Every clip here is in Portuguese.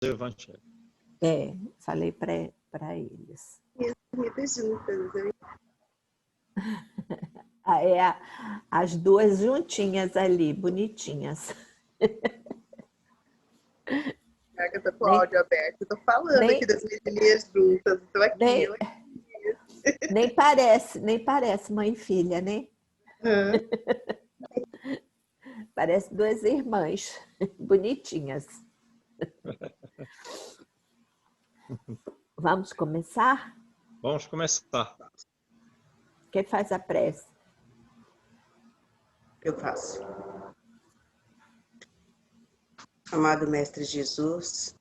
Evangelho. Falei para eles. Reunidas juntas, né? As duas juntinhas ali, bonitinhas. Eu tô com o áudio aberto, eu tô falando aqui das menininhas juntas, estou aqui. Nem parece mãe e filha, né? Parece duas irmãs, bonitinhas. Vamos começar? Vamos começar. Quem faz a prece? Eu faço. Amado Mestre Jesus,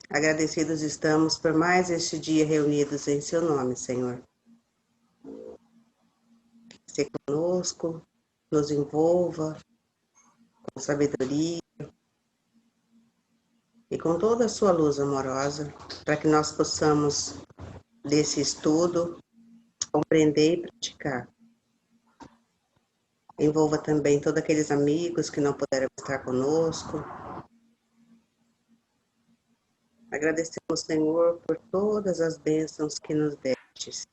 agradecidos estamos por mais este dia reunidos em seu nome, Senhor. Seja conosco, nos envolva com sabedoria e com toda a sua luz amorosa, para que nós possamos, desse estudo, compreender e praticar. Envolva também todos aqueles amigos que não puderam estar conosco. Agradecemos, Senhor, por todas as bênçãos que nos destes,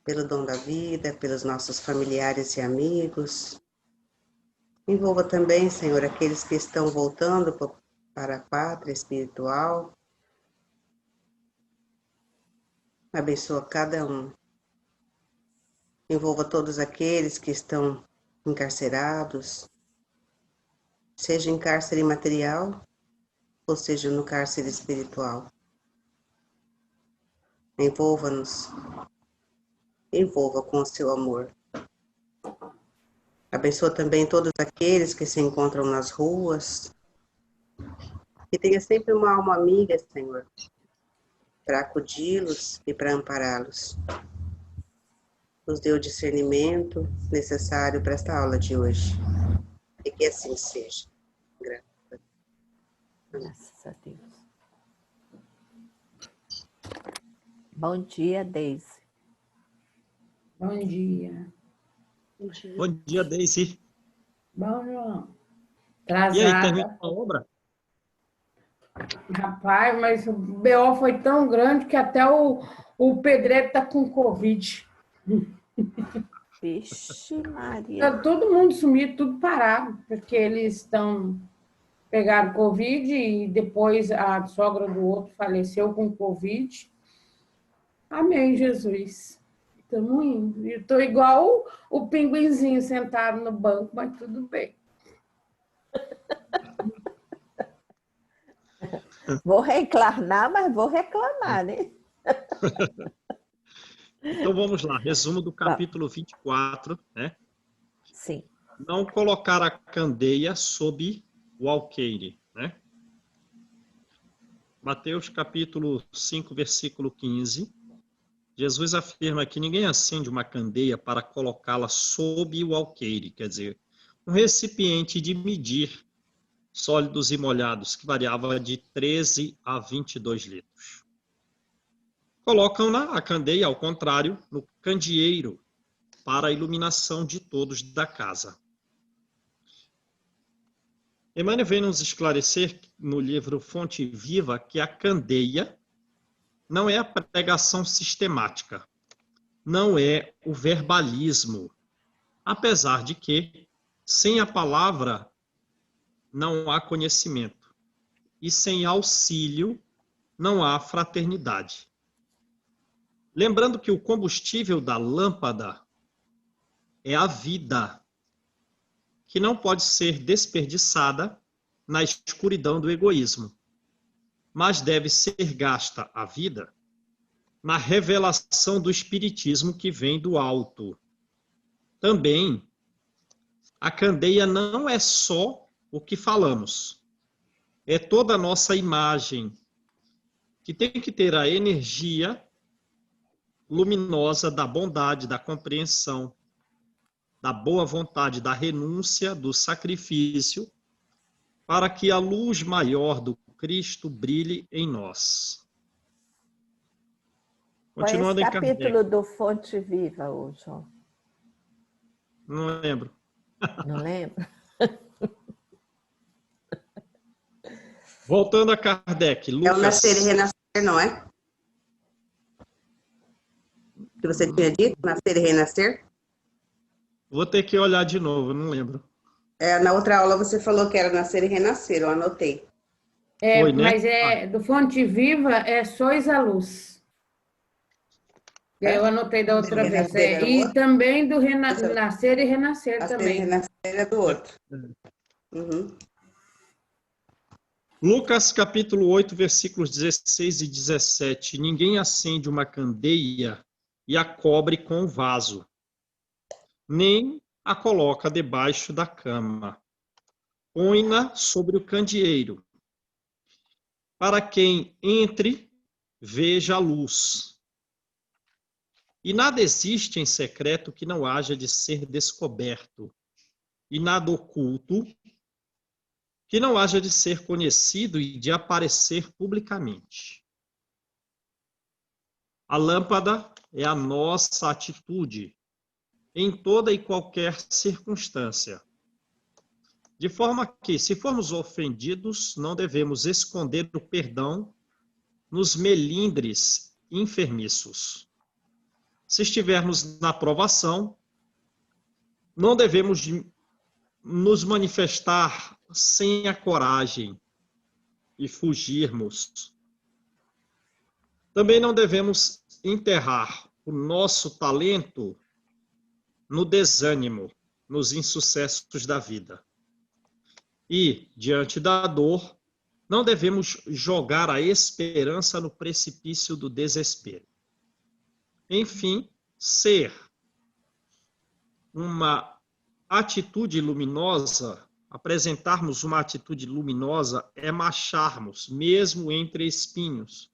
pelo dom da vida, pelos nossos familiares e amigos. Envolva também, Senhor, aqueles que estão voltando para a pátria espiritual. Abençoa cada um. Envolva todos aqueles que estão encarcerados, seja em cárcere material, ou seja no cárcere espiritual. Envolva-nos, envolva com o seu amor. Abençoa também todos aqueles que se encontram nas ruas, que tenha sempre uma alma amiga, Senhor, para acudi-los e para ampará-los. Nos dê o discernimento necessário para esta aula de hoje. E que assim seja. Graças a Deus. Bom dia, Deise. Bom dia. Bom dia, Deise. Bom, João. E aí, Atrasada. terminou a obra? Rapaz, mas o BO foi tão grande que até o pedreiro está com Covid. Vixe, Maria. Tá todo mundo sumido, tudo parado, porque eles pegaram Covid e depois a sogra do outro faleceu com Covid. Amém, Jesus. Estamos indo. Eu estou igual o pinguinzinho sentado no banco, mas tudo bem. Vou reclamar, mas vou reclamar, né? Então vamos lá, resumo do capítulo 24, né? Sim. Não colocar a candeia sob o alqueire, né? Mateus capítulo 5, versículo 15. Jesus afirma que ninguém acende uma candeia para colocá-la sob o alqueire, quer dizer, um recipiente de medir sólidos e molhados, que variava de 13 a 22 litros. Colocam a candeia, ao contrário, no candeeiro, para a iluminação de todos da casa. Emmanuel vem nos esclarecer no livro Fonte Viva que a candeia não é a pregação sistemática, não é o verbalismo, apesar de que, sem a palavra, não há conhecimento, e sem auxílio, não há fraternidade. Lembrando que o combustível da lâmpada é a vida, que não pode ser desperdiçada na escuridão do egoísmo, mas deve ser gasta a vida na revelação do espiritismo que vem do alto. Também, a candeia não é só o que falamos, é toda a nossa imagem, que tem que ter a energia luminosa da bondade, da compreensão, da boa vontade, da renúncia, do sacrifício, para que a luz maior do Cristo brilhe em nós. Continuando Qual é em esse capítulo Kardec. do Fonte Viva, João? Não lembro. Não lembro? Voltando a Kardec, É o Lucas... nascer e renascer, não é? Que você tinha dito, nascer e renascer? Vou ter que olhar de novo, eu não lembro. Na outra aula você falou que era nascer e renascer, eu anotei. Foi, né? Mas do Fonte Viva é Sois a Luz. Eu anotei da outra vez. Renascer era o E outro? também do Nascer e Renascer Nascer e também. renascer é do outro. Uhum. Lucas capítulo 8, versículos 16 e 17. Ninguém acende uma candeia e a cobre com um vaso, nem a coloca debaixo da cama. Põe-na sobre o candeeiro, para quem entre veja a luz. E nada existe em secreto que não haja de ser descoberto, e nada oculto que não haja de ser conhecido e de aparecer publicamente. A lâmpada é a nossa atitude em toda e qualquer circunstância. De forma que, se formos ofendidos, não devemos esconder o perdão nos melindres enfermiços. Se estivermos na provação, não devemos nos manifestar sem a coragem e fugirmos. Também não devemos enterrar o nosso talento no desânimo, nos insucessos da vida. E, diante da dor, não devemos jogar a esperança no precipício do desespero. Enfim, ser uma atitude luminosa, apresentarmos uma atitude luminosa é marcharmos, mesmo entre espinhos,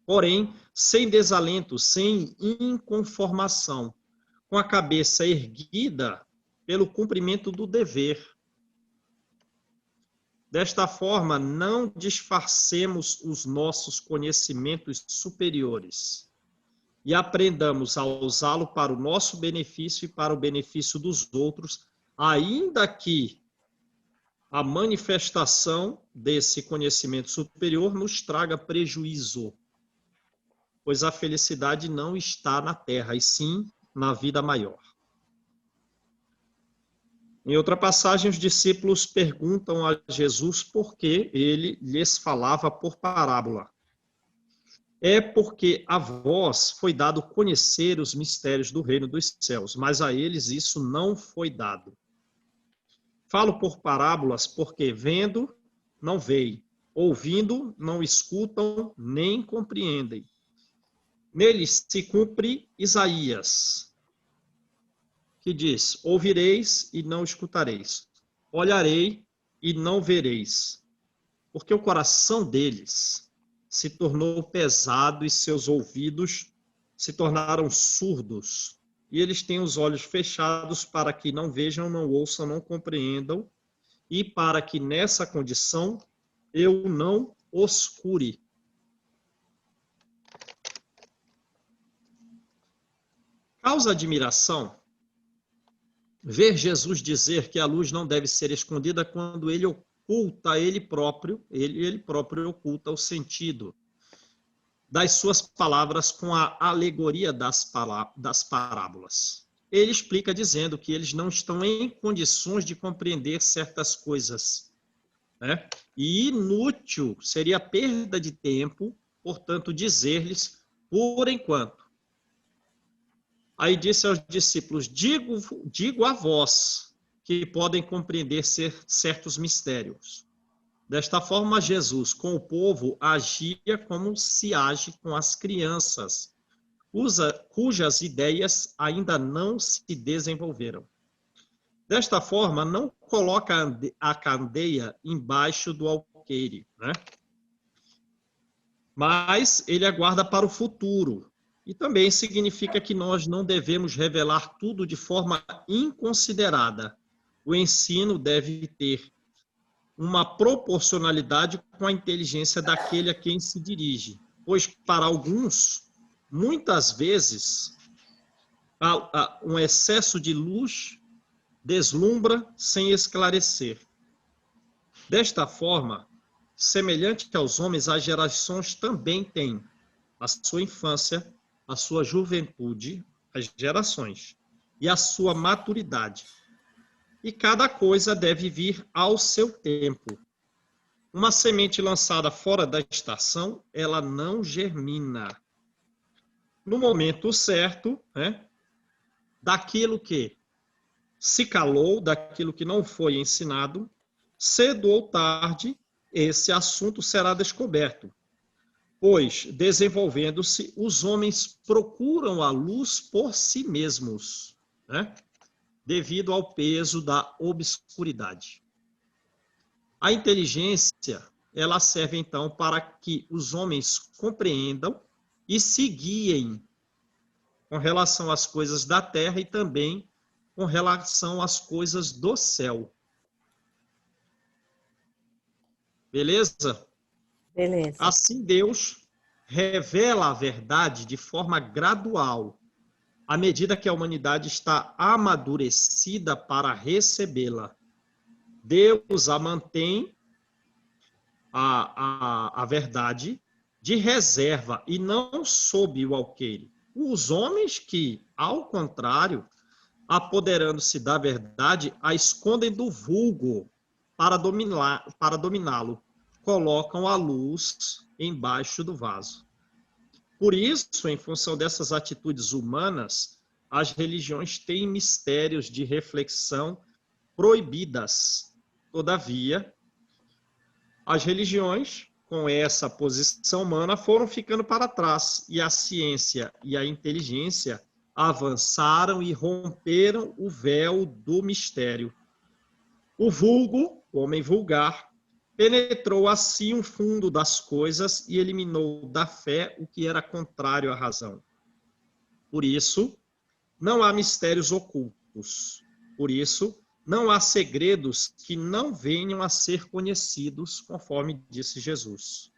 porém, sem desalento, sem inconformação, com a cabeça erguida pelo cumprimento do dever. Desta forma, não disfarcemos os nossos conhecimentos superiores e aprendamos a usá-lo para o nosso benefício e para o benefício dos outros, ainda que a manifestação desse conhecimento superior nos traga prejuízo, pois a felicidade não está na terra, e sim na vida maior. Em outra passagem, os discípulos perguntam a Jesus por que ele lhes falava por parábola. É porque a vós foi dado conhecer os mistérios do reino dos céus, mas a eles isso não foi dado. Falo por parábolas porque vendo, não veem, ouvindo, não escutam, nem compreendem. Neles se cumpre Isaías, que diz: ouvireis e não escutareis, olharei e não vereis, porque o coração deles se tornou pesado e seus ouvidos se tornaram surdos, e eles têm os olhos fechados para que não vejam, não ouçam, não compreendam, e para que nessa condição eu não os cure. Causa admiração ver Jesus dizer que a luz não deve ser escondida quando ele oculta ele próprio oculta o sentido das suas palavras com a alegoria das parábolas. Ele explica dizendo que eles não estão em condições de compreender certas coisas, né? E inútil seria perda de tempo, portanto, dizer-lhes por enquanto. Aí disse aos discípulos: digo a vós que podem compreender certos mistérios. Desta forma, Jesus, com o povo, agia como se age com as crianças, cujas ideias ainda não se desenvolveram. Desta forma, não coloca a candeia embaixo do alqueire, né? Mas ele aguarda para o futuro. E também significa que nós não devemos revelar tudo de forma inconsiderada. O ensino deve ter uma proporcionalidade com a inteligência daquele a quem se dirige. Pois, para alguns, muitas vezes, um excesso de luz deslumbra sem esclarecer. Desta forma, semelhante aos homens, as gerações também têm a sua infância, a sua juventude, as gerações, e a sua maturidade. E cada coisa deve vir ao seu tempo. Uma semente lançada fora da estação, ela não germina. No momento certo, né, daquilo que se calou, daquilo que não foi ensinado, cedo ou tarde, esse assunto será descoberto. Pois, desenvolvendo-se, os homens procuram a luz por si mesmos, né, devido ao peso da obscuridade. A inteligência, ela serve, então, para que os homens compreendam e se guiem com relação às coisas da terra e também com relação às coisas do céu. Beleza? Beleza. Assim, Deus revela a verdade de forma gradual, à medida que a humanidade está amadurecida para recebê-la. Deus a mantém a verdade de reserva e não sob o alqueire. Os homens que, ao contrário, apoderando-se da verdade, a escondem do vulgo para dominá-lo, colocam a luz embaixo do vaso. Por isso, em função dessas atitudes humanas, as religiões têm mistérios de reflexão proibidas. Todavia, as religiões, com essa posição humana, foram ficando para trás, e a ciência e a inteligência avançaram e romperam o véu do mistério. O vulgo, o homem vulgar, penetrou assim o fundo das coisas e eliminou da fé o que era contrário à razão. Por isso, não há mistérios ocultos. Por isso, não há segredos que não venham a ser conhecidos, conforme disse Jesus.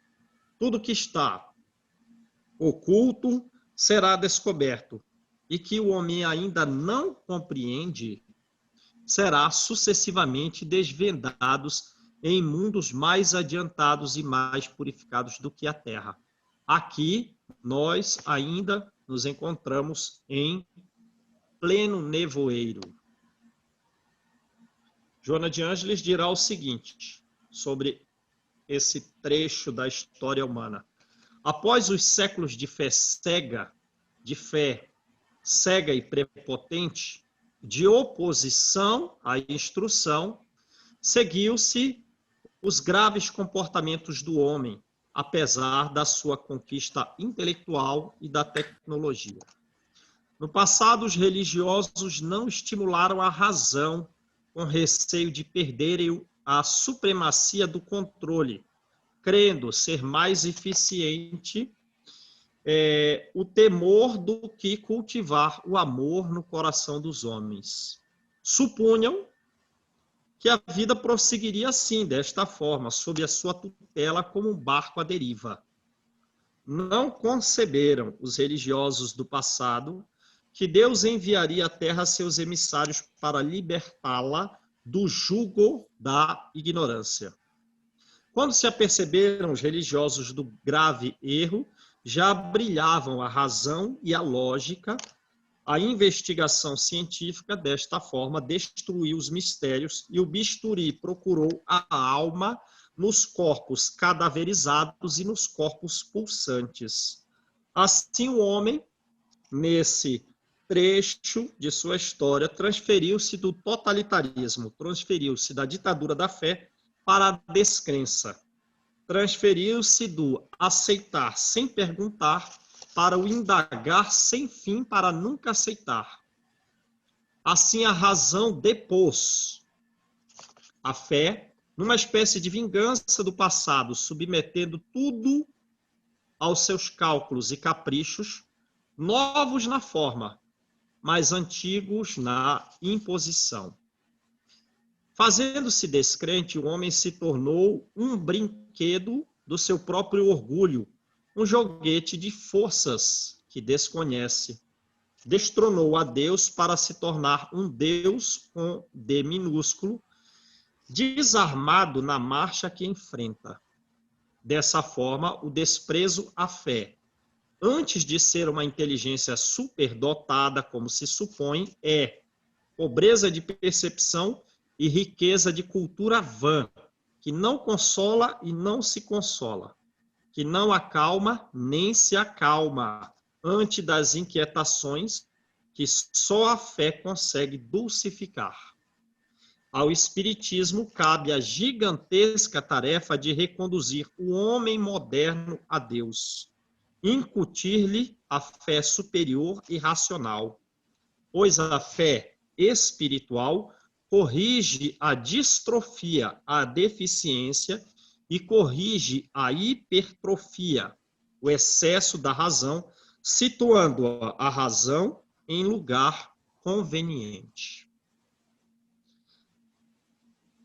Tudo que está oculto será descoberto, e que o homem ainda não compreende, será sucessivamente desvendados em mundos mais adiantados e mais purificados do que a Terra. Aqui, nós ainda nos encontramos em pleno nevoeiro. Joana de Ângeles dirá o seguinte sobre esse trecho da história humana. Após os séculos de fé cega e prepotente, de oposição à instrução, seguiu-se os graves comportamentos do homem, apesar da sua conquista intelectual e da tecnologia. No passado, os religiosos não estimularam a razão, com receio de perderem a supremacia do controle, crendo ser mais eficiente o temor do que cultivar o amor no coração dos homens. Supunham que a vida prosseguiria assim, desta forma, sob a sua tutela como um barco à deriva. Não conceberam os religiosos do passado que Deus enviaria à terra seus emissários para libertá-la do jugo da ignorância. Quando se aperceberam os religiosos do grave erro, já brilhavam a razão e a lógica. A investigação científica, desta forma, destruiu os mistérios e o bisturi procurou a alma nos corpos cadaverizados e nos corpos pulsantes. Assim, o homem, nesse trecho de sua história, transferiu-se do totalitarismo, transferiu-se da ditadura da fé para a descrença. Transferiu-se do aceitar sem perguntar para o indagar sem fim para nunca aceitar. Assim, a razão depôs a fé numa espécie de vingança do passado, submetendo tudo aos seus cálculos e caprichos, novos na forma, mas antigos na imposição. Fazendo-se descrente, o homem se tornou um brinquedo do seu próprio orgulho, um joguete de forças que desconhece. Destronou a Deus para se tornar um Deus com D minúsculo, desarmado na marcha que enfrenta. dessa forma, o desprezo à fé, antes de ser uma inteligência superdotada, como se supõe, é pobreza de percepção e riqueza de cultura vã, que não consola e não se consola, que não acalma nem se acalma ante das inquietações que só a fé consegue dulcificar. Ao Espiritismo cabe a gigantesca tarefa de reconduzir o homem moderno a Deus, incutir-lhe a fé superior e racional, pois a fé espiritual corrige a distrofia, a deficiência, e corrige a hipertrofia, o excesso da razão, situando a razão em lugar conveniente.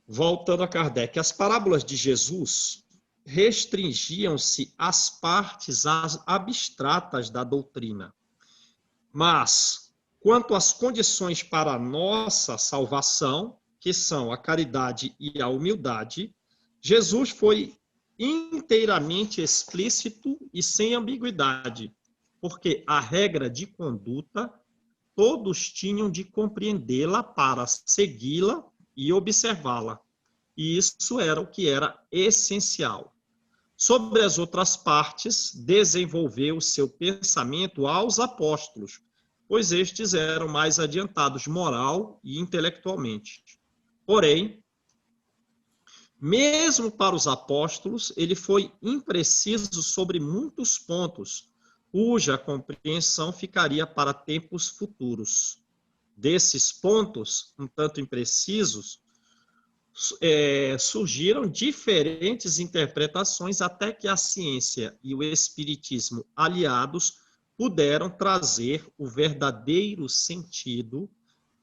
Voltando a Kardec, as parábolas de Jesus restringiam-se às partes abstratas da doutrina. Mas, quanto às condições para a nossa salvação, que são a caridade e a humildade, Jesus foi inteiramente explícito e sem ambiguidade, porque a regra de conduta todos tinham de compreendê-la para segui-la e observá-la. E isso era o que era essencial. Sobre as outras partes, desenvolveu seu pensamento aos apóstolos, pois estes eram mais adiantados moral e intelectualmente. Porém, mesmo para os apóstolos, ele foi impreciso sobre muitos pontos, cuja compreensão ficaria para tempos futuros. Desses pontos, um tanto imprecisos, surgiram diferentes interpretações até que a ciência e o espiritismo aliados puderam trazer o verdadeiro sentido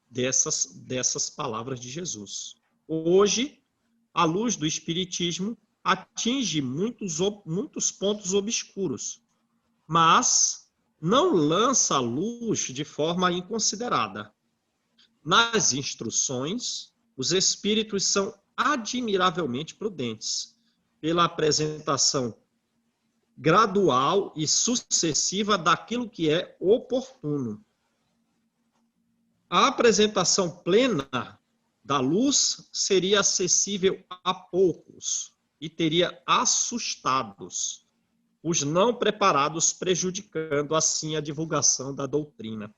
dessas palavras de Jesus. Hoje, a luz do espiritismo atinge muitos pontos obscuros, mas não lança a luz de forma inconsiderada. Nas instruções, os espíritos são admiravelmente prudentes, pela apresentação gradual e sucessiva daquilo que é oportuno. A apresentação plena da luz seria acessível a poucos e teria assustados os não preparados, prejudicando assim a divulgação da doutrina.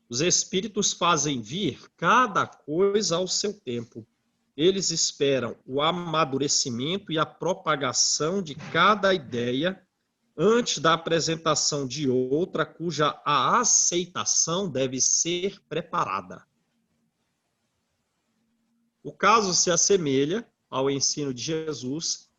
Os espíritos fazem vir cada coisa ao seu tempo. Eles esperam o amadurecimento e a propagação de cada ideia antes da apresentação de outra cuja a aceitação deve ser preparada. O caso se assemelha ao ensino de Jesus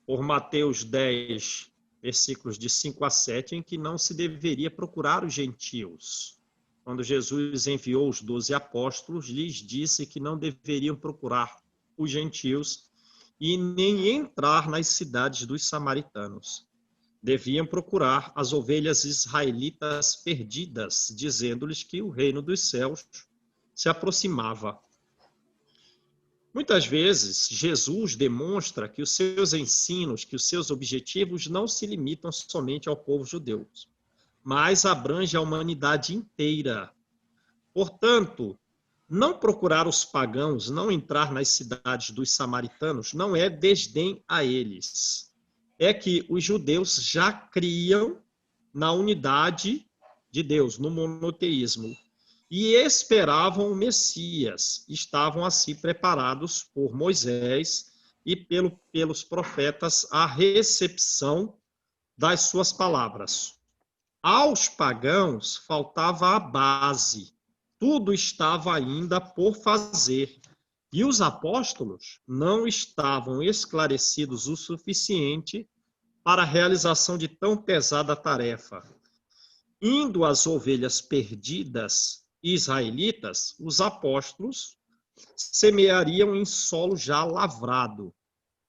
por Mateus 10, versículos de 5 a 7, em que não se deveria procurar os gentios. Quando Jesus enviou os 12 apóstolos, lhes disse que não deveriam procurar os gentios e nem entrar nas cidades dos samaritanos. Deviam procurar as ovelhas israelitas perdidas, dizendo-lhes que o reino dos céus se aproximava. Muitas vezes, Jesus demonstra que os seus ensinos, que os seus objetivos não se limitam somente ao povo judeu, mas abrange a humanidade inteira. Portanto, não procurar os pagãos, não entrar nas cidades dos samaritanos, não é desdém a eles. É que os judeus já criam na unidade de Deus, no monoteísmo, e esperavam o Messias, estavam assim preparados por Moisés e pelos profetas a recepção das suas palavras. Aos pagãos faltava a base, tudo estava ainda por fazer, e os apóstolos não estavam esclarecidos o suficiente para a realização de tão pesada tarefa. Indo às ovelhas perdidas israelitas, os apóstolos semeariam em solo já lavrado.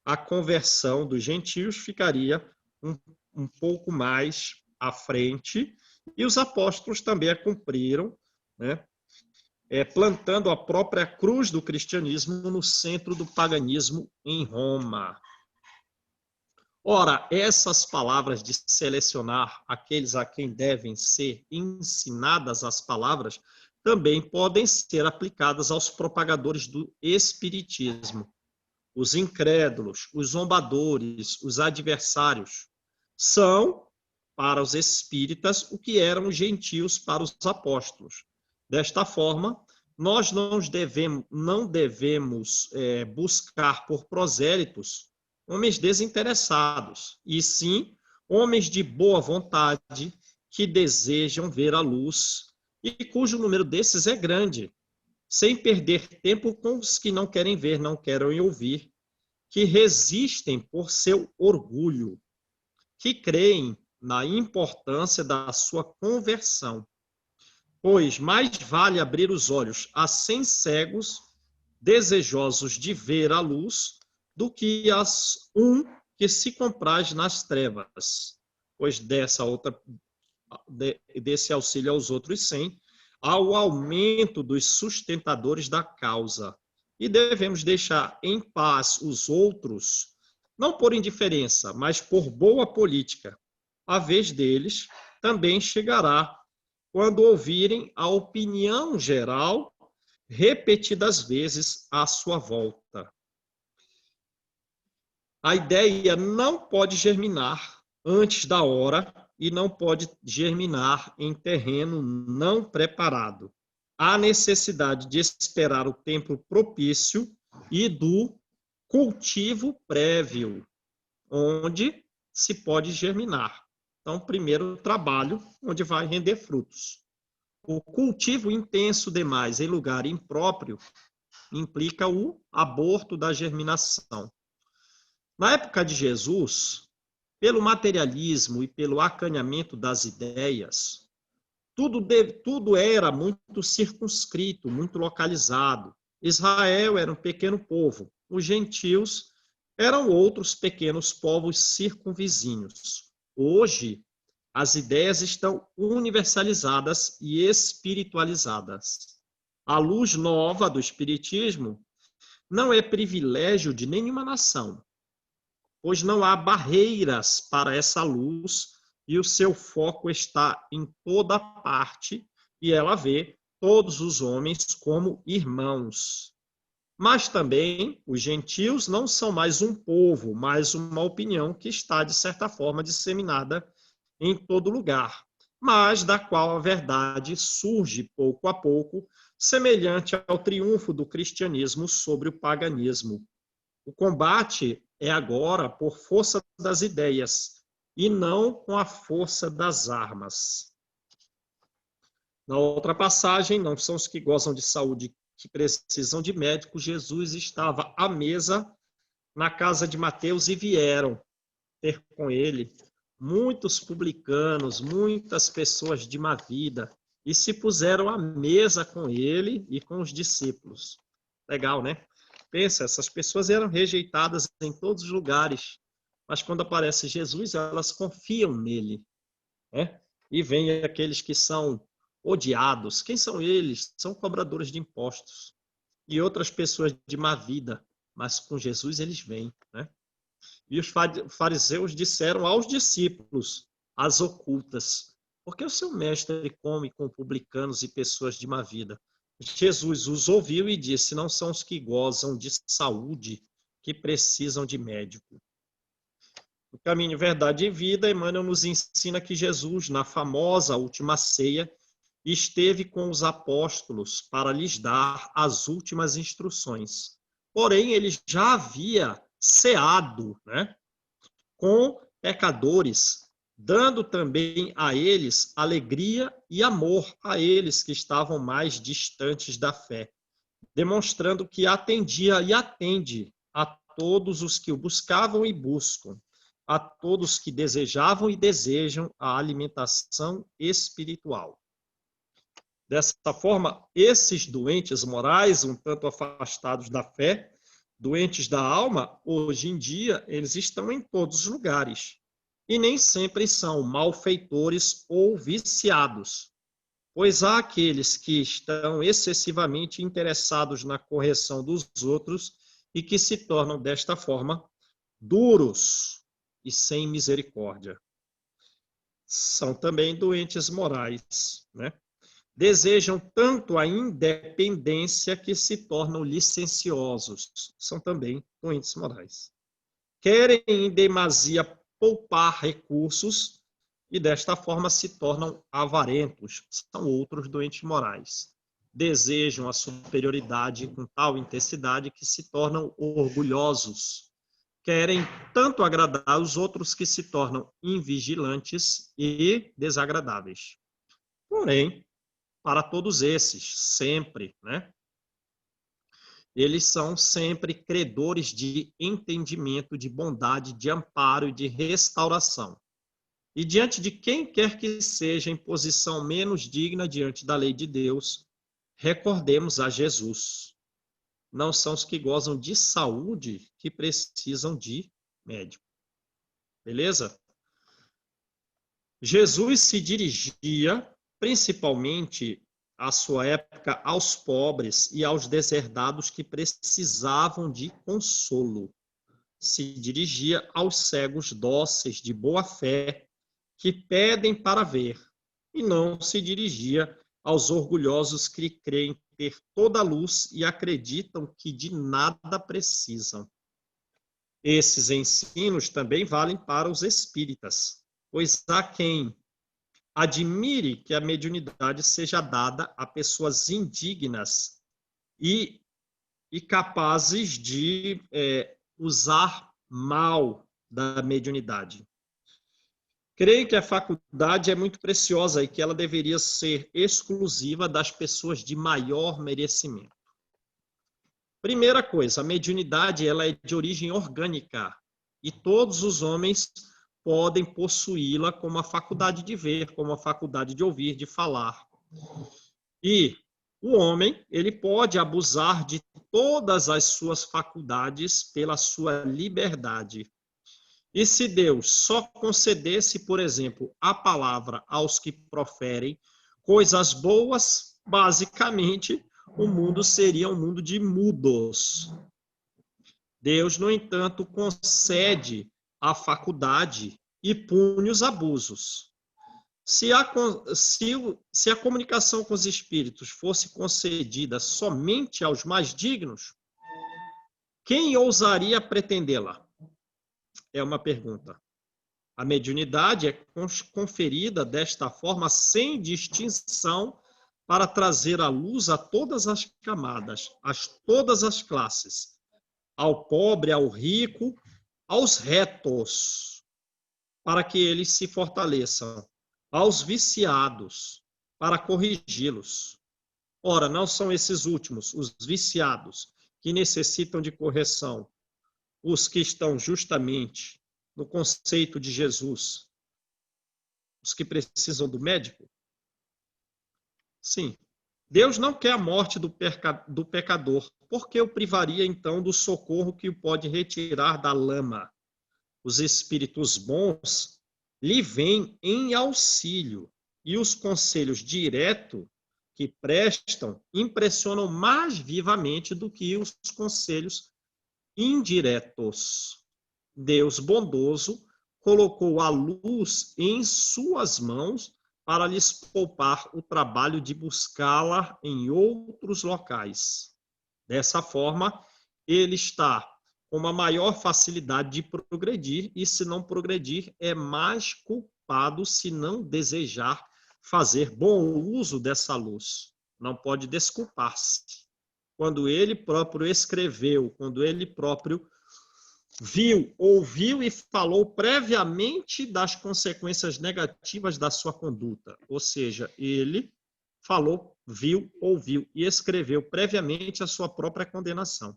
A conversão dos gentios ficaria um pouco mais à frente, e os apóstolos também a cumpriram, né, plantando a própria cruz do cristianismo no centro do paganismo em Roma. Ora, essas palavras de selecionar aqueles a quem devem ser ensinadas as palavras também podem ser aplicadas aos propagadores do espiritismo, os incrédulos, os zombadores, os adversários. São, para os espíritas, o que eram os gentios para os apóstolos. Desta forma, nós não devemos buscar por prosélitos homens desinteressados, e sim homens de boa vontade que desejam ver a luz e cujo número desses é grande, sem perder tempo com os que não querem ver, não querem ouvir, que resistem por seu orgulho, que creem na importância da sua conversão. Pois mais vale abrir os olhos a 100 cegos desejosos de ver a luz do que a um que se compraz nas trevas. Pois desse auxílio aos outros 100, ao aumento dos sustentadores da causa. E devemos deixar em paz os outros, não por indiferença, mas por boa política. A vez deles também chegará quando ouvirem a opinião geral repetidas vezes à sua volta. A ideia não pode germinar antes da hora e não pode germinar em terreno não preparado. Há necessidade de esperar o tempo propício e do cultivo prévio, onde se pode germinar. Então, primeiro o trabalho, onde vai render frutos. O cultivo intenso demais em lugar impróprio implica o aborto da germinação. Na época de Jesus, pelo materialismo e pelo acanhamento das ideias, tudo era muito circunscrito, muito localizado. Israel era um pequeno povo, os gentios eram outros pequenos povos circunvizinhos. Hoje, as ideias estão universalizadas e espiritualizadas. A luz nova do espiritismo não é privilégio de nenhuma nação, pois não há barreiras para essa luz e o seu foco está em toda parte e ela vê todos os homens como irmãos. Mas também os gentios não são mais um povo, mas uma opinião que está, de certa forma, disseminada em todo lugar, mas da qual a verdade surge pouco a pouco, semelhante ao triunfo do cristianismo sobre o paganismo. O combate é agora por força das ideias e não com a força das armas. Na outra passagem, não são os que gozam de saúde que precisam de médico. Jesus estava à mesa na casa de Mateus e vieram ter com ele muitos publicanos, muitas pessoas de má vida, e se puseram à mesa com ele e com os discípulos. Legal, né? Pensa, essas pessoas eram rejeitadas em todos os lugares, mas quando aparece Jesus, elas confiam nele, né? E vem aqueles que são odiados. Quem são eles? São cobradores de impostos e outras pessoas de má vida, mas com Jesus eles vêm, né? E os fariseus disseram aos discípulos, as ocultas, porque o seu mestre come com publicanos e pessoas de má vida? Jesus os ouviu e disse, não são os que gozam de saúde que precisam de médico. No Caminho, Verdade e Vida, Emmanuel nos ensina que Jesus, na famosa última ceia, esteve com os apóstolos para lhes dar as últimas instruções. Porém, ele já havia ceado, né, com pecadores, dando também a eles alegria e amor a eles que estavam mais distantes da fé, demonstrando que atendia e atende a todos os que o buscavam e buscam, a todos que desejavam e desejam a alimentação espiritual. Dessa forma, esses doentes morais, um tanto afastados da fé, doentes da alma, hoje em dia, eles estão em todos os lugares. E nem sempre são malfeitores ou viciados, pois há aqueles que estão excessivamente interessados na correção dos outros e que se tornam, desta forma, duros e sem misericórdia. São também doentes morais, né? Desejam tanto a independência que se tornam licenciosos. São também doentes morais. Querem em demasia poupar recursos e desta forma se tornam avarentos. São outros doentes morais. Desejam a superioridade com tal intensidade que se tornam orgulhosos. Querem tanto agradar os outros que se tornam invigilantes e desagradáveis. Porém, para todos esses, sempre, né? Eles são sempre credores de entendimento, de bondade, de amparo e de restauração. E diante de quem quer que seja em posição menos digna diante da lei de Deus, recordemos a Jesus. Não são os que gozam de saúde que precisam de médico. Beleza? Jesus se dirigia principalmente à sua época aos pobres e aos deserdados que precisavam de consolo. Se dirigia aos cegos dóceis de boa fé que pedem para ver, e não se dirigia aos orgulhosos que creem ter toda a luz e acreditam que de nada precisam. Esses ensinos também valem para os espíritas, pois há quem admire que a mediunidade seja dada a pessoas indignas e capazes de usar mal da mediunidade. Creio que a faculdade é muito preciosa e que ela deveria ser exclusiva das pessoas de maior merecimento. Primeira coisa, a mediunidade ela é de origem orgânica e todos os homens podem possuí-la como a faculdade de ver, como a faculdade de ouvir, de falar. E o homem, ele pode abusar de todas as suas faculdades pela sua liberdade. E se Deus só concedesse, por exemplo, a palavra aos que proferem coisas boas, basicamente, o mundo seria um mundo de mudos. Deus, no entanto, concede a faculdade e pune os abusos. Se a comunicação com os espíritos fosse concedida somente aos mais dignos, quem ousaria pretendê-la? É uma pergunta. A mediunidade é conferida desta forma sem distinção para trazer a luz a todas as camadas, a todas as classes, ao pobre, ao rico, aos retos, para que eles se fortaleçam, aos viciados, para corrigi-los. Ora, não são esses últimos, os viciados, que necessitam de correção, os que estão justamente no conceito de Jesus, os que precisam do médico? Sim. Deus não quer a morte do pecador. Por que o privaria, então, do socorro que o pode retirar da lama? Os espíritos bons lhe vêm em auxílio, e os conselhos diretos que prestam impressionam mais vivamente do que os conselhos indiretos. Deus bondoso colocou a luz em suas mãos para lhes poupar o trabalho de buscá-la em outros locais. Dessa forma, ele está com uma maior facilidade de progredir, e se não progredir, é mais culpado se não desejar fazer bom uso dessa luz. Não pode desculpar-se. Quando ele próprio escreveu, quando ele próprio viu, ouviu e falou previamente das consequências negativas da sua conduta. Ou seja, ele falou, viu, ouviu e escreveu previamente a sua própria condenação.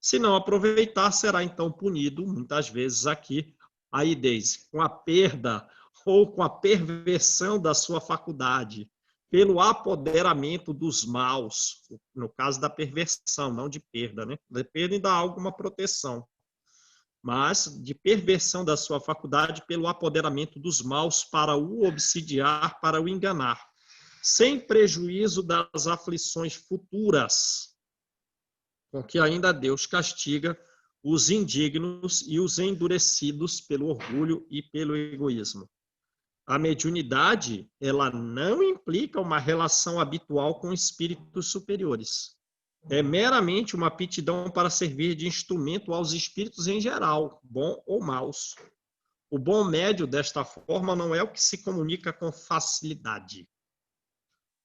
Se não aproveitar, será então punido, muitas vezes aqui, aí, Deise, com a perda ou com a perversão da sua faculdade, pelo apoderamento dos maus, no caso da perversão, não de perda, né? De perda ainda há alguma proteção, mas de perversão da sua faculdade pelo apoderamento dos maus para o obsidiar, para o enganar, sem prejuízo das aflições futuras, com que ainda Deus castiga os indignos e os endurecidos pelo orgulho e pelo egoísmo. A mediunidade, ela não implica uma relação habitual com espíritos superiores. É meramente uma aptidão para servir de instrumento aos espíritos em geral, bons ou maus. O bom médio, desta forma, não é o que se comunica com facilidade.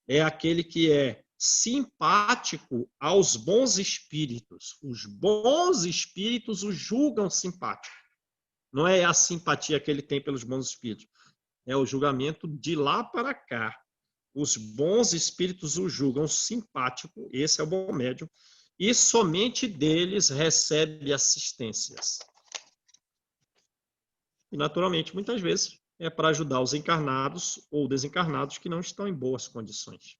É aquele que é simpático aos bons espíritos. Os bons espíritos o julgam simpático. Não é a simpatia que ele tem pelos bons espíritos. É o julgamento de lá para cá. Os bons espíritos o julgam simpático, esse é o bom médium, e somente deles recebe assistências. E, naturalmente, muitas vezes, é para ajudar os encarnados ou desencarnados que não estão em boas condições.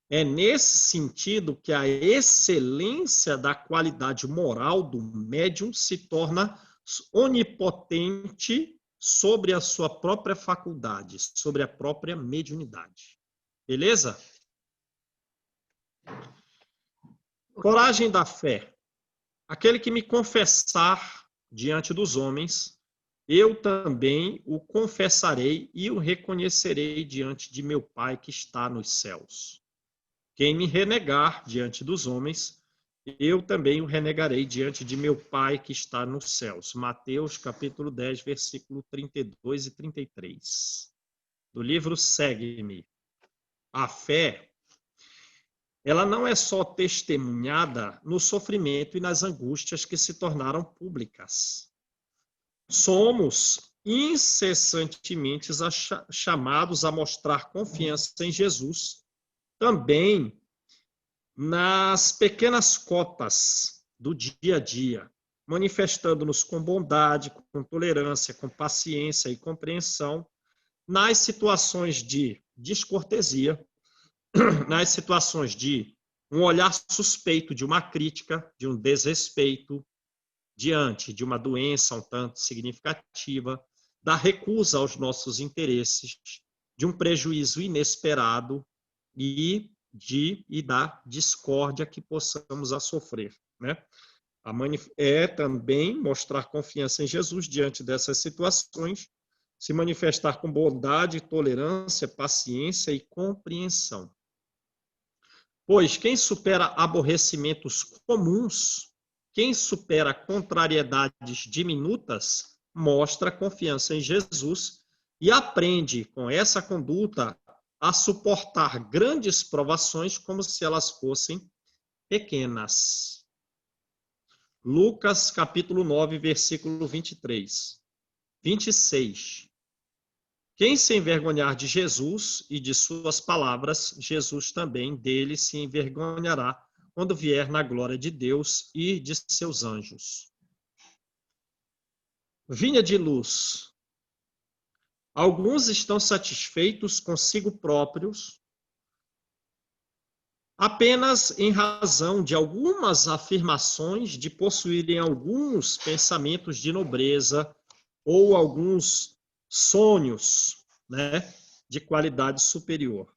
É nesse sentido que a excelência da qualidade moral do médium se torna onipotente sobre a sua própria faculdade, sobre a própria mediunidade. Beleza? Coragem da fé. Aquele que me confessar diante dos homens, eu também o confessarei e o reconhecerei diante de meu Pai que está nos céus. Quem me renegar diante dos homens, eu também o renegarei diante de meu Pai que está nos céus. Mateus, capítulo 10, versículo 32 e 33. Do livro Segue-me. A fé, ela não é só testemunhada no sofrimento e nas angústias que se tornaram públicas. Somos incessantemente chamados a mostrar confiança em Jesus, também nas pequenas cotas do dia a dia, manifestando-nos com bondade, com tolerância, com paciência e compreensão nas situações de descortesia, nas situações de um olhar suspeito, de uma crítica, de um desrespeito diante de uma doença um tanto significativa, da recusa aos nossos interesses, de um prejuízo inesperado e da discórdia que possamos a sofrer, né? É também mostrar confiança em Jesus diante dessas situações, se manifestar com bondade, tolerância, paciência e compreensão. Pois quem supera aborrecimentos comuns, quem supera contrariedades diminutas, mostra confiança em Jesus e aprende com essa conduta a suportar grandes provações como se elas fossem pequenas. Lucas, capítulo 9, versículo 23. 26. Quem se envergonhar de Jesus e de suas palavras, Jesus também dele se envergonhará quando vier na glória de Deus e de seus anjos. Vinha de luz. Alguns estão satisfeitos consigo próprios apenas em razão de algumas afirmações de possuírem alguns pensamentos de nobreza ou alguns sonhos, né, de qualidade superior.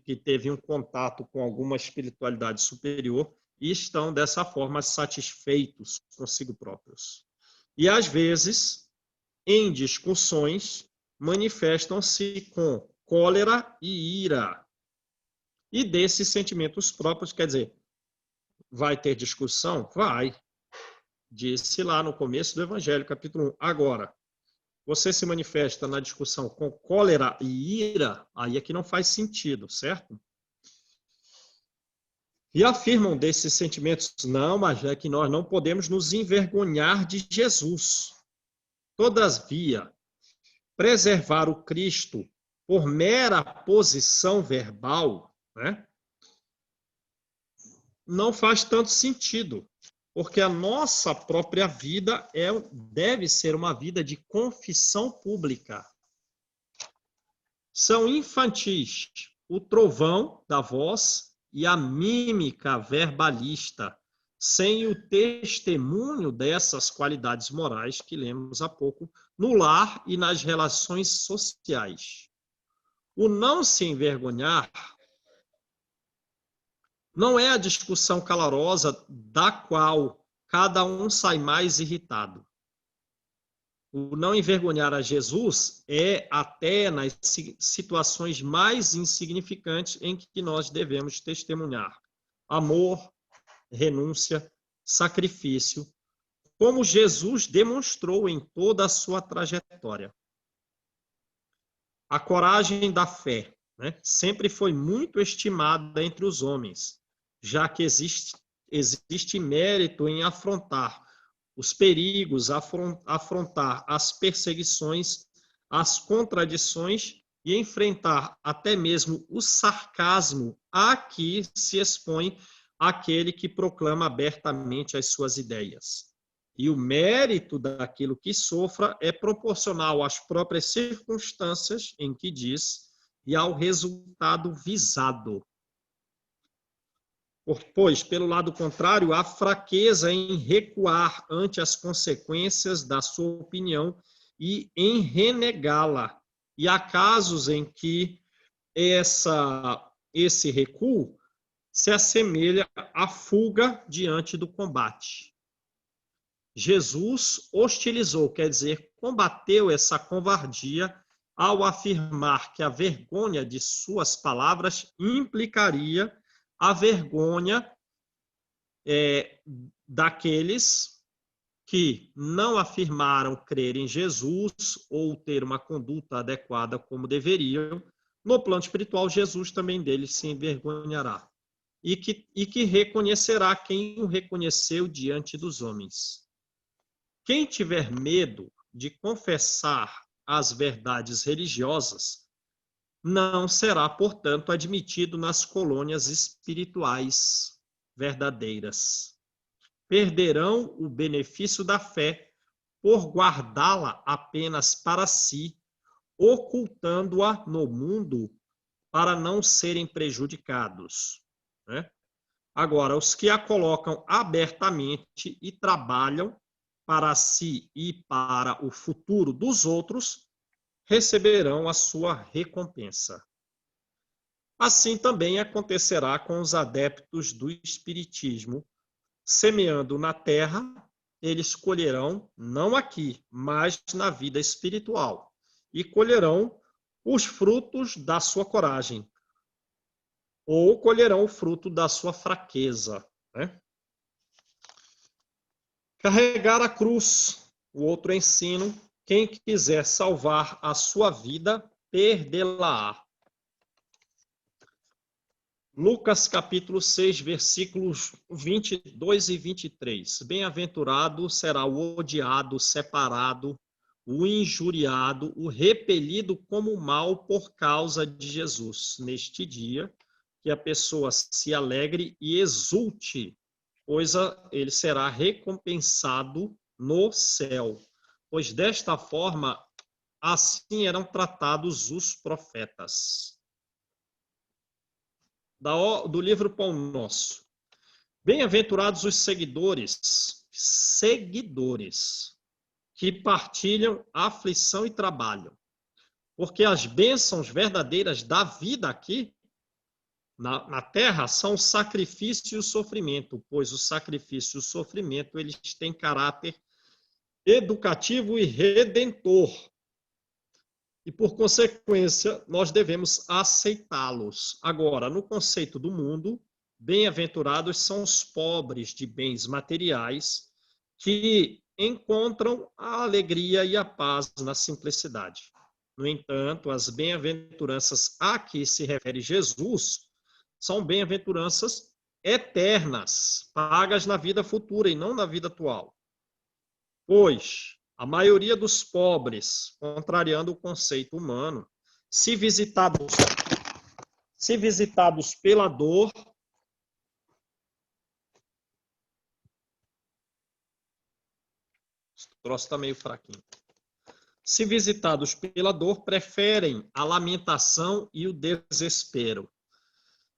Que teve um contato com alguma espiritualidade superior e estão, dessa forma, satisfeitos consigo próprios. E, às vezes, em discussões, manifestam-se com cólera e ira. E desses sentimentos próprios, quer dizer, vai ter discussão? Vai. Disse lá no começo do Evangelho, capítulo 1. Agora, você se manifesta na discussão com cólera e ira, aí é que não faz sentido, certo? E afirmam desses sentimentos, não, mas é que nós não podemos nos envergonhar de Jesus. Todavia, preservar o Cristo por mera posição verbal, né, não faz tanto sentido, porque a nossa própria vida deve ser uma vida de confissão pública. São infantis o trovão da voz e a mímica verbalista, sem o testemunho dessas qualidades morais que lemos há pouco, no lar e nas relações sociais. O não se envergonhar não é a discussão calorosa da qual cada um sai mais irritado. O não envergonhar a Jesus é até nas situações mais insignificantes em que nós devemos testemunhar amor, renúncia, sacrifício, como Jesus demonstrou em toda a sua trajetória. A coragem da fé, né, sempre foi muito estimada entre os homens, já que existe mérito em afrontar os perigos, afrontar as perseguições, as contradições e enfrentar até mesmo o sarcasmo a que se expõe aquele que proclama abertamente as suas ideias. E o mérito daquilo que sofra é proporcional às próprias circunstâncias em que diz e ao resultado visado. Pois, pelo lado contrário, há fraqueza em recuar ante as consequências da sua opinião e em renegá-la. E há casos em que esse recuo se assemelha à fuga diante do combate. Jesus hostilizou, quer dizer, combateu essa covardia ao afirmar que a vergonha de suas palavras implicaria a vergonha daqueles que não afirmaram crer em Jesus ou ter uma conduta adequada como deveriam. No plano espiritual, Jesus também deles se envergonhará e que reconhecerá quem o reconheceu diante dos homens. Quem tiver medo de confessar as verdades religiosas não será, portanto, admitido nas colônias espirituais verdadeiras. Perderão o benefício da fé por guardá-la apenas para si, ocultando-a no mundo para não serem prejudicados, né? Agora, os que a colocam abertamente e trabalham para si e para o futuro dos outros, receberão a sua recompensa. Assim também acontecerá com os adeptos do Espiritismo. Semeando na terra, eles colherão, não aqui, mas na vida espiritual, e colherão os frutos da sua coragem, ou colherão o fruto da sua fraqueza, né? Carregar a cruz, o outro ensino, quem quiser salvar a sua vida, perdê-la-á. Lucas capítulo 6, versículos 22 e 23. Bem-aventurado será o odiado, separado, o injuriado, o repelido como mal por causa de Jesus. Neste dia, que a pessoa se alegre e exulte, pois ele será recompensado no céu. Pois desta forma, assim eram tratados os profetas. Do livro Pão Nosso. Bem-aventurados os seguidores, que partilham aflição e trabalho, porque as bênçãos verdadeiras da vida aqui, na terra, são o sacrifício e o sofrimento, pois o sacrifício e o sofrimento, eles têm caráter educativo e redentor. E, por consequência, nós devemos aceitá-los. Agora, no conceito do mundo, bem-aventurados são os pobres de bens materiais que encontram a alegria e a paz na simplicidade. No entanto, as bem-aventuranças a que se refere Jesus são bem-aventuranças eternas, pagas na vida futura e não na vida atual. Pois a maioria dos pobres, contrariando o conceito humano, se visitados pela dor, esse troço está meio fraquinho. Se visitados pela dor, preferem a lamentação e o desespero.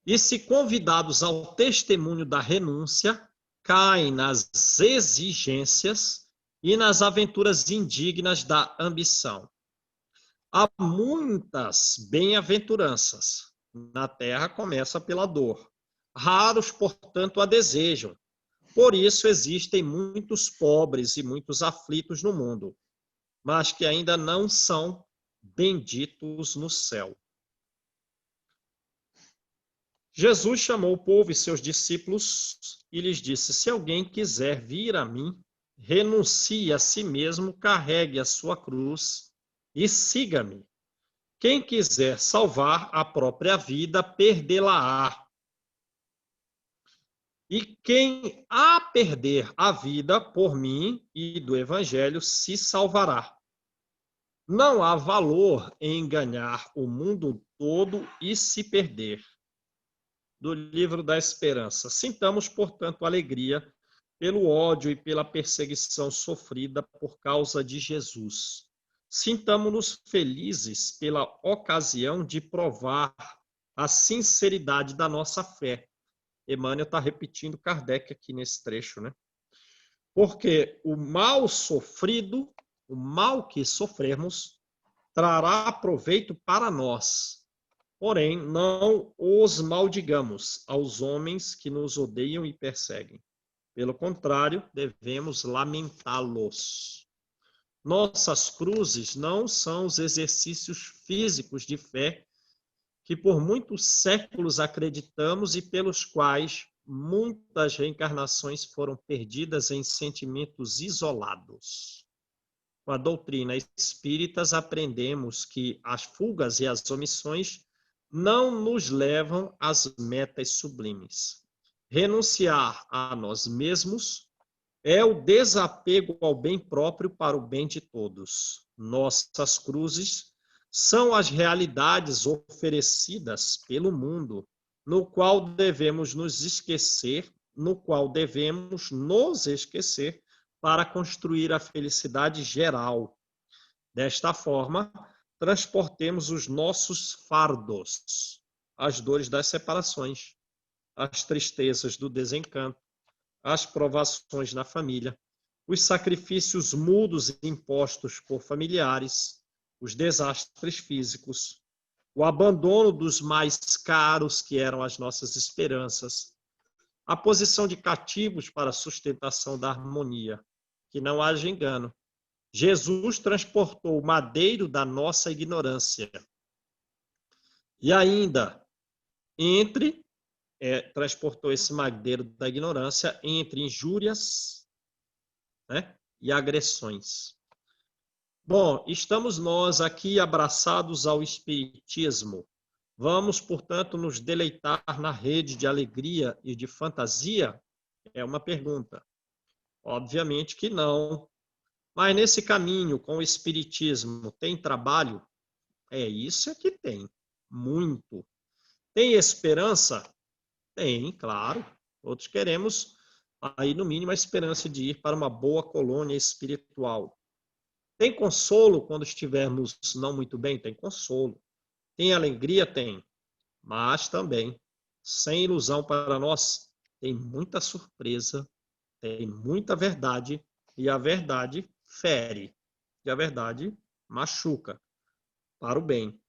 E se convidados ao testemunho da renúncia, caem nas exigências e nas aventuras indignas da ambição. Há muitas bem-aventuranças. Na terra começa pela dor. Raros, portanto, a desejam. Por isso existem muitos pobres e muitos aflitos no mundo, mas que ainda não são benditos no céu. Jesus chamou o povo e seus discípulos e lhes disse: se alguém quiser vir a mim, renuncie a si mesmo, carregue a sua cruz e siga-me. Quem quiser salvar a própria vida, perdê-la-á. E quem a perder a vida por mim e do evangelho se salvará. Não há valor em ganhar o mundo todo e se perder. Do livro da Esperança. Sintamos, portanto, alegria pelo ódio e pela perseguição sofrida por causa de Jesus. Sintamo-nos felizes pela ocasião de provar a sinceridade da nossa fé. Emmanuel está repetindo Kardec aqui nesse trecho, né? Porque o mal sofrido, o mal que sofremos, trará proveito para nós. Porém, não os maldigamos aos homens que nos odeiam e perseguem. Pelo contrário, devemos lamentá-los. Nossas cruzes não são os exercícios físicos de fé que por muitos séculos acreditamos e pelos quais muitas reencarnações foram perdidas em sentimentos isolados. Com a doutrina espírita, aprendemos que as fugas e as omissões não nos levam às metas sublimes. Renunciar a nós mesmos é o desapego ao bem próprio para o bem de todos. Nossas cruzes são as realidades oferecidas pelo mundo, no qual devemos nos esquecer, para construir a felicidade geral. Desta forma, transportemos os nossos fardos, as dores das separações, as tristezas do desencanto, as provações na família, os sacrifícios mudos impostos por familiares, os desastres físicos, o abandono dos mais caros que eram as nossas esperanças, a posição de cativos para a sustentação da harmonia, que não haja engano. Jesus transportou o madeiro da nossa ignorância. E ainda, transportou esse madeiro da ignorância entre injúrias, né, e agressões. Bom, estamos nós aqui abraçados ao Espiritismo. Vamos, portanto, nos deleitar na rede de alegria e de fantasia? É uma pergunta. Obviamente que não. Mas nesse caminho com o Espiritismo tem trabalho? Isso é que tem. Muito. Tem esperança? Tem, claro. Todos queremos, aí no mínimo, a esperança de ir para uma boa colônia espiritual. Tem consolo quando estivermos não muito bem? Tem consolo. Tem alegria? Tem. Mas também, sem ilusão para nós, tem muita surpresa, tem muita verdade, e a verdade fere, e a verdade machuca, para o bem.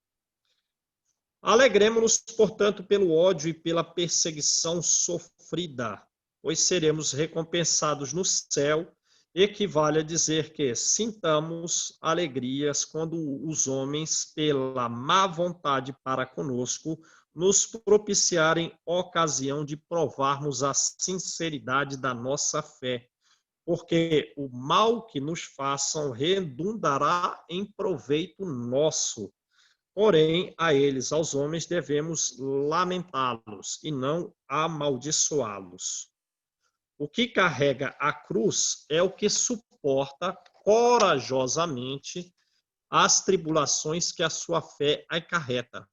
Alegremos-nos, portanto, pelo ódio e pela perseguição sofrida, pois seremos recompensados no céu. Equivale a dizer que sintamos alegrias quando os homens, pela má vontade para conosco, nos propiciarem ocasião de provarmos a sinceridade da nossa fé, porque o mal que nos façam redundará em proveito nosso. Porém, a eles, aos homens, devemos lamentá-los e não amaldiçoá-los. O que carrega a cruz é o que suporta corajosamente as tribulações que a sua fé acarreta.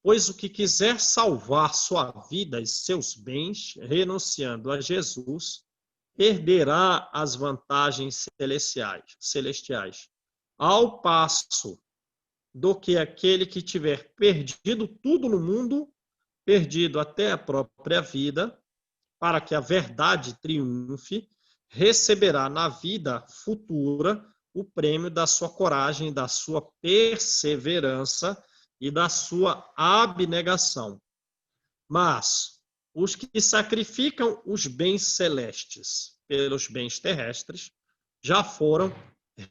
Pois o que quiser salvar sua vida e seus bens, renunciando a Jesus, perderá as vantagens celestiais. Ao passo do que aquele que tiver perdido tudo no mundo, perdido até a própria vida, para que a verdade triunfe, receberá na vida futura o prêmio da sua coragem, da sua perseverança e da sua abnegação. Mas Os que sacrificam os bens celestes pelos bens terrestres já foram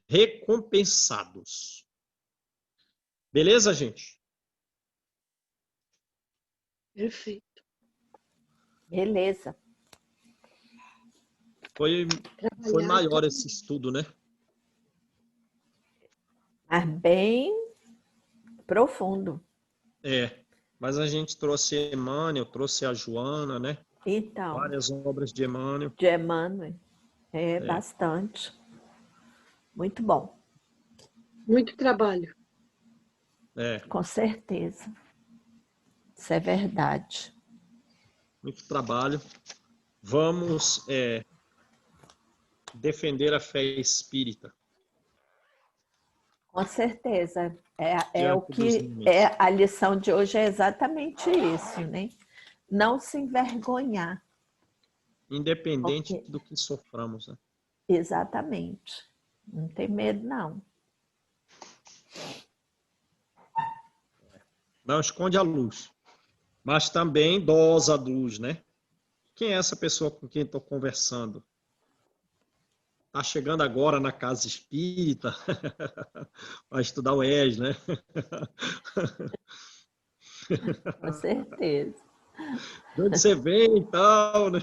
recompensados. Beleza, gente? Perfeito. Beleza. Foi Trabalhar maior todo esse estudo, né? Mas bem profundo. Mas a gente trouxe Emmanuel, trouxe a Joana, né? Então, Várias obras de Emmanuel. de Emmanuel, bastante. Muito bom, muito trabalho. com certeza. Isso é verdade. Muito trabalho. Vamos defender a fé espírita. Com certeza. O Diante dos que limites. a lição de hoje é exatamente isso, né? Não se envergonhar. Independente Ok. do que soframos, né? Exatamente. Não tem medo, não. Não esconde a luz. Mas também dosa a luz, né? Quem é essa pessoa com quem estou conversando? Está chegando agora na casa espírita, vai estudar o ES, né? Com certeza. De onde você vem e tal, né?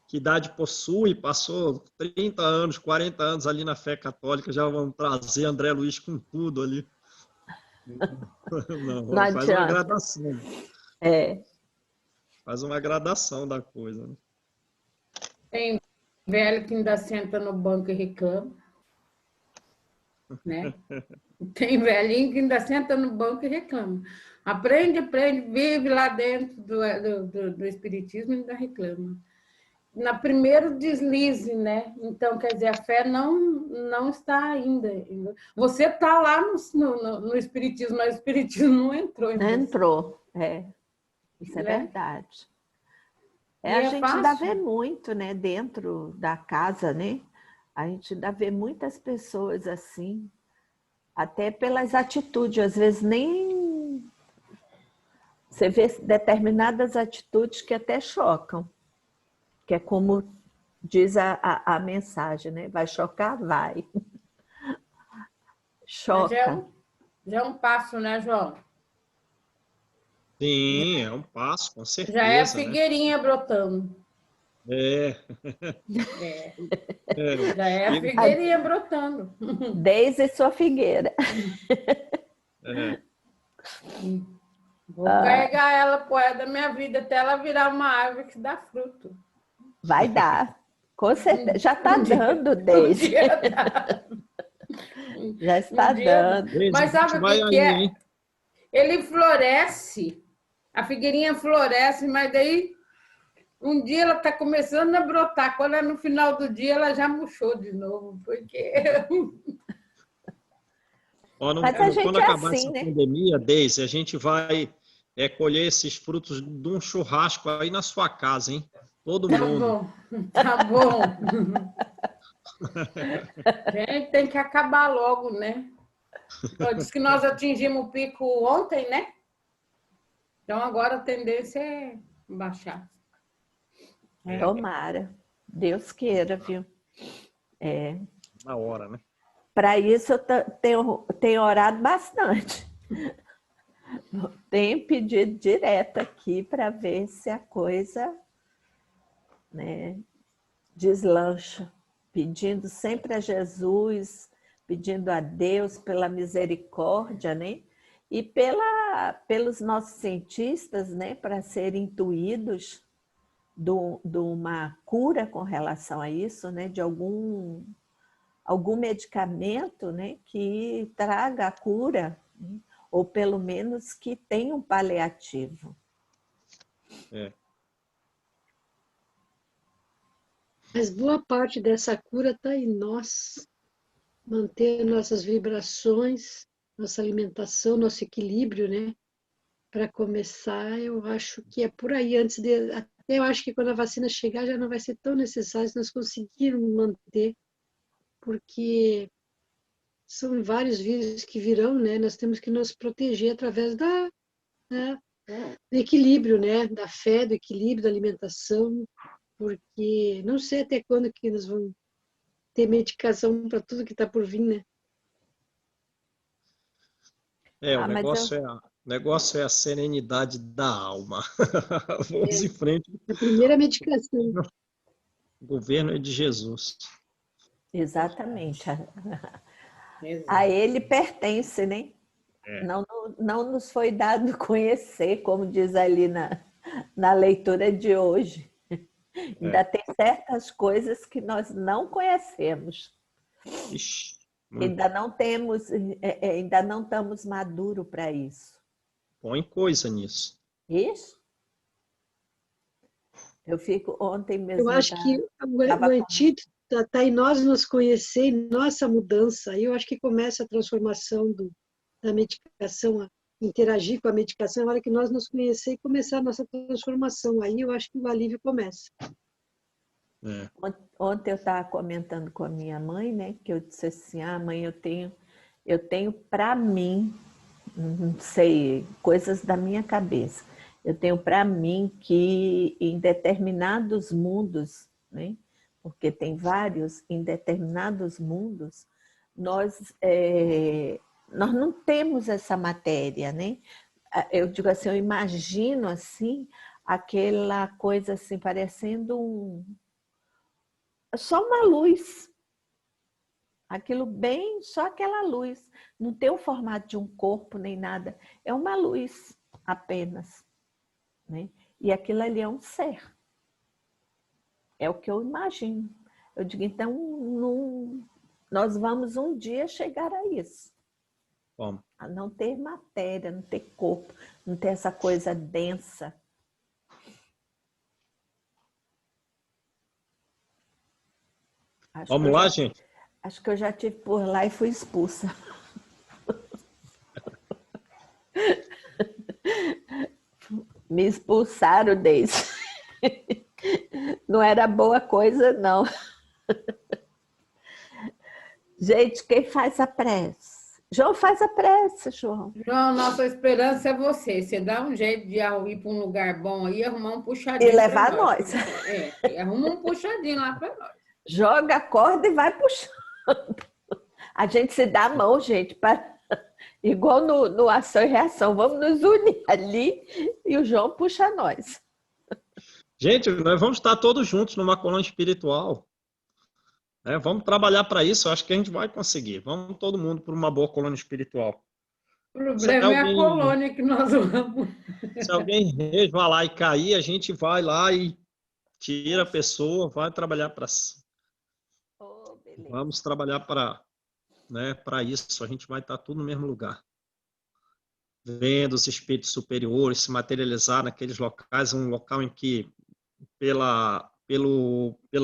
Que idade possui? Passou 30 anos, 40 anos ali na fé católica, já vão trazer André Luiz com tudo ali. Não Não, faz uma adianta. gradação. Faz uma gradação da coisa, né? Tem velho que ainda senta no banco e reclama, né? Tem velhinho que ainda senta no banco e reclama. Aprende, vive lá dentro do espiritismo e ainda reclama. Na primeiro deslize, né? Então, quer dizer, a fé não está ainda. Você está lá no espiritismo, mas o espiritismo não entrou em você. Entrou. Isso é Né? verdade. E A é gente ainda fácil. vê muito, né? Dentro da casa, né? A gente ainda vê muitas pessoas assim, até pelas atitudes, às vezes nem você vê determinadas atitudes que até chocam, que é como diz a mensagem, né? Vai chocar? Vai. Mas Choca. já é um passo, né, João? Sim, é um passo, com Já é a certeza, né? figueirinha brotando. É, Já é a E- figueirinha brotando. Desde sua figueira. é, Vou carregar ela pro resto da minha vida até ela virar uma árvore que dá fruto. Vai dar. Com certeza. Já está Um dia- dando, Um desde. dia dá. Já está Um dia dá. dando. Desde a Mas gente sabe o vai que aí, é? hein? Ele floresce, a figueirinha floresce, mas daí um dia ela está começando a brotar. Quando é no final do dia, ela já murchou de novo, porque Ó, Mas a quando gente é acabar assim, essa né? pandemia, Deise, a gente vai colher esses frutos de um churrasco aí na sua casa, hein? Todo tá mundo. bom, tá bom. Gente, tem que acabar logo, né? Eu disse que nós atingimos o pico ontem, né? Então agora a tendência é baixar. Tomara. Deus queira, viu? Na hora, né? Para isso eu tenho orado bastante. Tenho pedido direto aqui para ver se a coisa, né, deslancha. Pedindo sempre a Jesus, pedindo a Deus pela misericórdia, né? E pelos nossos cientistas, né, para serem intuídos de uma cura com relação a isso, né, de algum medicamento, né, que traga a cura, né, ou pelo menos que tenha um paliativo. É. Mas boa parte dessa cura está em nós. Manter nossas vibrações, nossa alimentação, nosso equilíbrio, né? Para começar, eu acho que é por aí. Até eu acho que quando a vacina chegar já não vai ser tão necessário se nós conseguirmos manter, porque são vários vírus que virão, né? Nós temos que nos proteger através né, do equilíbrio, né? Da fé, do equilíbrio, da alimentação, porque não sei até quando que nós vamos ter medicação para tudo que está por vir, né? O Mas negócio é a serenidade da alma. Vamos em frente. A primeira medicação. O governo é de Jesus. exatamente. Exato. A ele pertence, né? Não, não nos foi dado conhecer, como diz ali na leitura de hoje. Ainda tem certas coisas que nós não conhecemos. Ixi, Ainda não temos, ainda não estamos maduros para isso. põe coisa nisso. Isso? Eu fico ontem mesmo. Eu acho que o antídoto está em nós nos conhecer, em nossa mudança. Aí eu acho que começa a transformação da medicação, a interagir com a medicação, na hora que nós nos conhecer e começar a nossa transformação. Aí eu acho que o alívio começa. Ontem eu estava comentando com a minha mãe, né? Que eu disse assim, mãe, eu tenho para mim, não sei, coisas da minha cabeça. Eu tenho para mim que em determinados mundos, né? Porque tem vários, em determinados mundos, nós não temos essa matéria, né? Eu digo assim, eu imagino assim, aquela coisa assim, parecendo só uma luz. Aquilo bem, só aquela luz. Não tem o formato de um corpo nem nada. É uma luz apenas. Né? E aquilo ali é um ser. É o que eu imagino. Eu digo, então, nós vamos um dia chegar a isso. Bom. A não ter matéria, não ter corpo, não ter essa coisa densa. Vamos lá, gente? Acho que eu já estive por lá e fui expulsa. Me expulsaram desse. Não era boa coisa, não. Gente, quem faz a prece? João, faz a prece, João. João, nossa esperança é você. Você dá um jeito de ir para um lugar bom aí, arrumar um puxadinho. E levar nós. Arruma um puxadinho lá para nós. Joga a corda e vai puxando. A gente se dá a mão, gente, igual no Ação e Reação. Vamos nos unir ali e o João puxa nós. Gente, nós vamos estar todos juntos numa colônia espiritual. Vamos trabalhar para isso, eu acho que a gente vai conseguir. Vamos todo mundo para uma boa colônia espiritual. O problema é a colônia que nós vamos. Se alguém resvalar e cair, a gente vai lá e tira a pessoa, vai trabalhar para... Vamos trabalhar para isso, a gente vai estar tudo no mesmo lugar. Vendo os espíritos superiores se materializar naqueles locais, um local em que, pela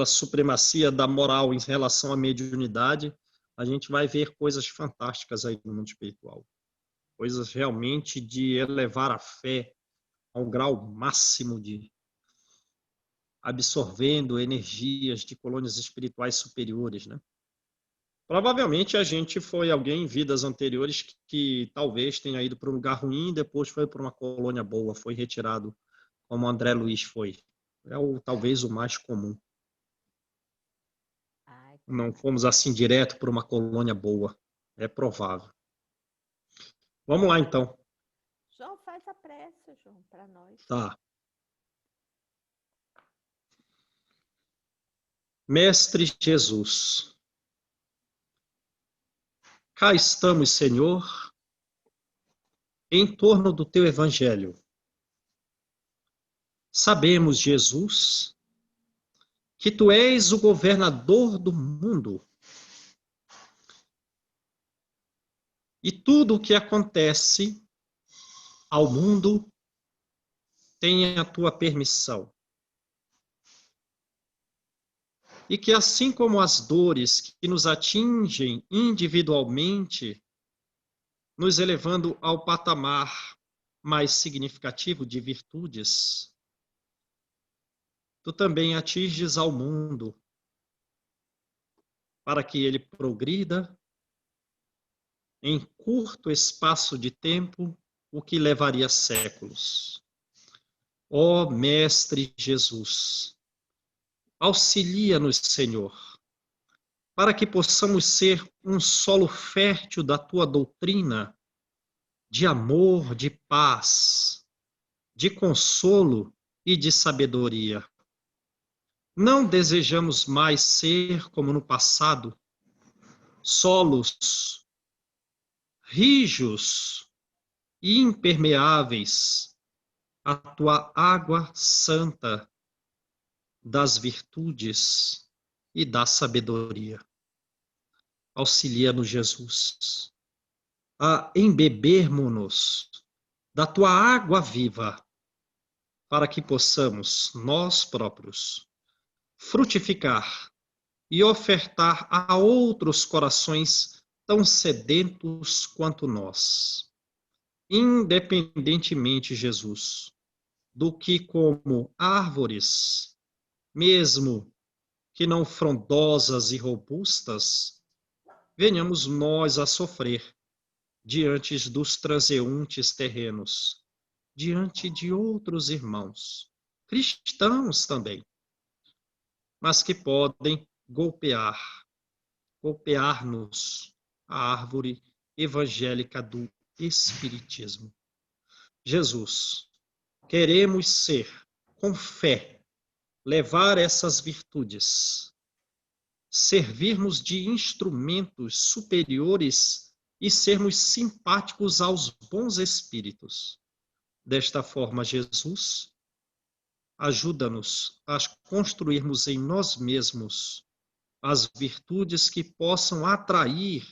supremacia da moral em relação à mediunidade, a gente vai ver coisas fantásticas aí no mundo espiritual. Coisas realmente de elevar a fé ao grau máximo de absorvendo energias de colônias espirituais superiores, né? Provavelmente a gente foi alguém em vidas anteriores que talvez tenha ido para um lugar ruim, depois foi para uma colônia boa, foi retirado, como André Luiz foi. Talvez o mais comum. Não fomos assim direto para uma colônia boa. É provável. Vamos lá, então. João, faz a prece, João, para nós. Tá. Mestre Jesus, cá estamos, Senhor, em torno do teu evangelho. Sabemos, Jesus, que tu és o governador do mundo. E tudo o que acontece ao mundo tem a tua permissão. E que assim como as dores que nos atingem individualmente, nos elevando ao patamar mais significativo de virtudes, tu também atinges ao mundo, para que ele progrida em curto espaço de tempo o que levaria séculos. Ó Mestre Jesus, auxilia-nos, Senhor, para que possamos ser um solo fértil da tua doutrina, de amor, de paz, de consolo e de sabedoria. Não desejamos mais ser como no passado, solos, rijos e impermeáveis à tua água santa das virtudes e da sabedoria. Auxilia-nos, Jesus, a embebermos-nos da tua água viva, para que possamos, nós próprios, frutificar e ofertar a outros corações tão sedentos quanto nós. Independentemente, Jesus, do que como árvores, mesmo que não frondosas e robustas, venhamos nós a sofrer diante dos transeuntes terrenos, diante de outros irmãos, cristãos também, mas que podem golpear-nos a árvore evangélica do Espiritismo. Jesus, queremos ser, com fé, levar essas virtudes, servirmos de instrumentos superiores e sermos simpáticos aos bons espíritos. Desta forma, Jesus, ajuda-nos a construirmos em nós mesmos as virtudes que possam atrair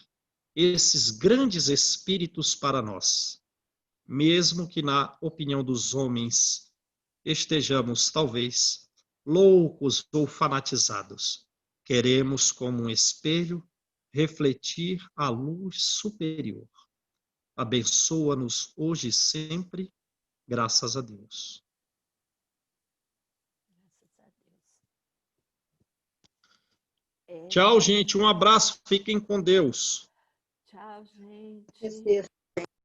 esses grandes espíritos para nós, mesmo que na opinião dos homens estejamos talvez loucos ou fanatizados. Queremos, como um espelho, refletir a luz superior. Abençoa-nos hoje e sempre, graças a Deus. Tchau, gente. Um abraço. Fiquem com Deus. Tchau, gente. Esse